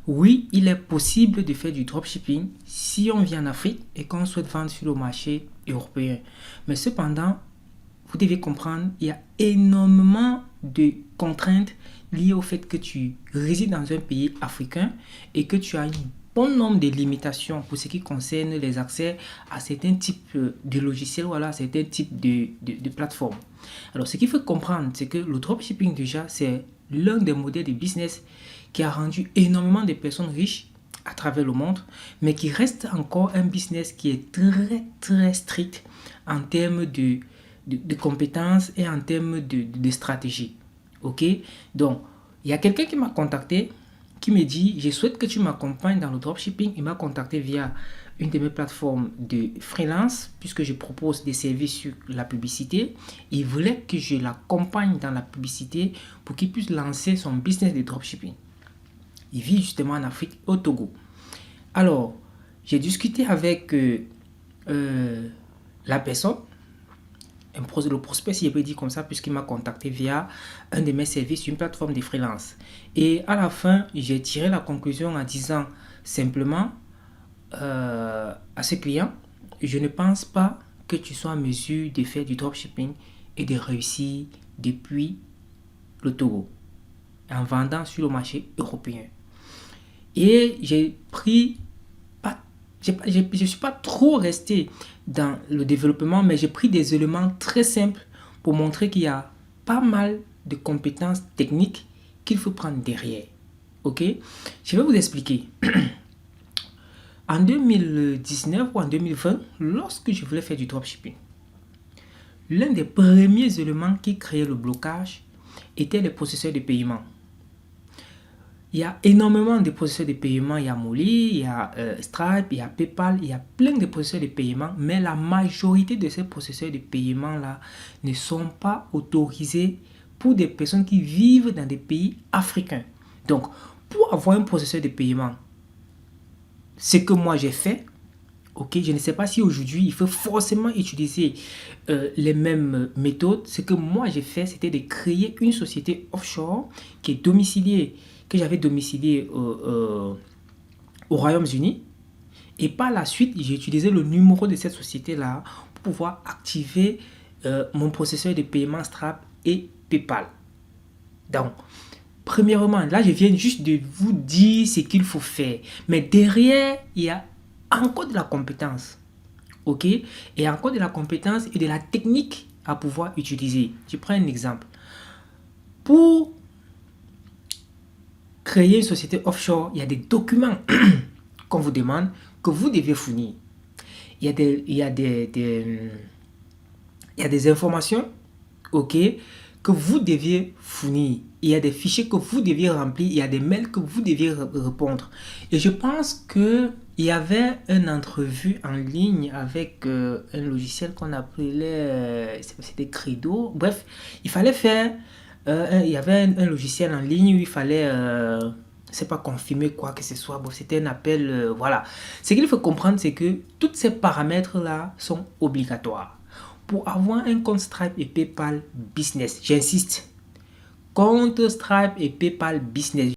Oui, il est possible de faire du dropshipping si on vit en Afrique et qu'on souhaite vendre sur le marché européen. Mais cependant, vous devez comprendre, il y a énormément de contraintes liées au fait que tu résides dans un pays africain et que tu as un bon nombre de limitations pour ce qui concerne les accès à certains types de logiciels ou à certains types de plateformes. Alors, ce qu'il faut comprendre, c'est que le dropshipping, déjà, c'est l'un des modèles de business qui a rendu énormément de personnes riches à travers le monde, mais qui reste encore un business qui est très strict en termes de compétences et en termes de stratégie. Ok? Donc, il y a quelqu'un qui m'a contacté, qui me dit, je souhaite que tu m'accompagnes dans le dropshipping. Il m'a contacté via une de mes plateformes de freelance, puisque je propose des services sur la publicité. Il voulait que je l'accompagne dans la publicité pour qu'il puisse lancer son business de dropshipping. Il vit justement en Afrique, au Togo. Alors, j'ai discuté avec la personne, le prospect, si je peux dire comme ça, puisqu'il m'a contacté via un de mes services, une plateforme de freelance. Et à la fin, j'ai tiré la conclusion en disant simplement à ce client, je ne pense pas que tu sois en mesure de faire du dropshipping et de réussir depuis le Togo en vendant sur le marché européen. Et j'ai pris, je ne suis pas trop resté dans le développement, mais j'ai pris des éléments très simples pour montrer qu'il y a pas mal de compétences techniques qu'il faut prendre derrière. Ok? Je vais vous expliquer. En 2019 ou en 2020, lorsque je voulais faire du dropshipping, l'un des premiers éléments qui créait le blocage était les processeurs de paiement. Il y a énormément de processeurs de paiement. Il y a Molly, il y a Stripe, il y a PayPal, il y a plein de processeurs de paiement. Mais la majorité de ces processeurs de paiement-là ne sont pas autorisés pour des personnes qui vivent dans des pays africains. Donc, pour avoir un processeur de paiement, ce que moi j'ai fait, ok, je ne sais pas si aujourd'hui il faut forcément utiliser les mêmes méthodes. Ce que moi j'ai fait, c'était de créer une société offshore qui est domiciliée, que j'avais domiciliée au Royaume-Uni. Et par la suite, j'ai utilisé le numéro de cette société-là pour pouvoir activer mon processeur de paiement Stripe et PayPal. Donc, premièrement, là, je viens juste de vous dire ce qu'il faut faire. Mais derrière, il y a encore de la compétence. Ok? Et encore de la compétence et de la technique à pouvoir utiliser. Je prends un exemple. Pour créer une société offshore, il y a des documents qu'on vous demande que vous devez fournir. Il y a des informations, ok, que vous deviez fournir. Il y a des fichiers que vous deviez remplir. Il y a des mails que vous deviez répondre. Et je pense qu'il y avait une entrevue en ligne avec un logiciel qu'on appelait, c'était Credo. Bref, il fallait faire, il y avait un logiciel en ligne où il fallait, c'est pas confirmer quoi que ce soit. Bon, c'était un appel, voilà. Ce qu'il faut comprendre, c'est que tous ces paramètres-là sont obligatoires. Pour avoir un compte Stripe et PayPal Business, j'insiste, compte Stripe et PayPal Business.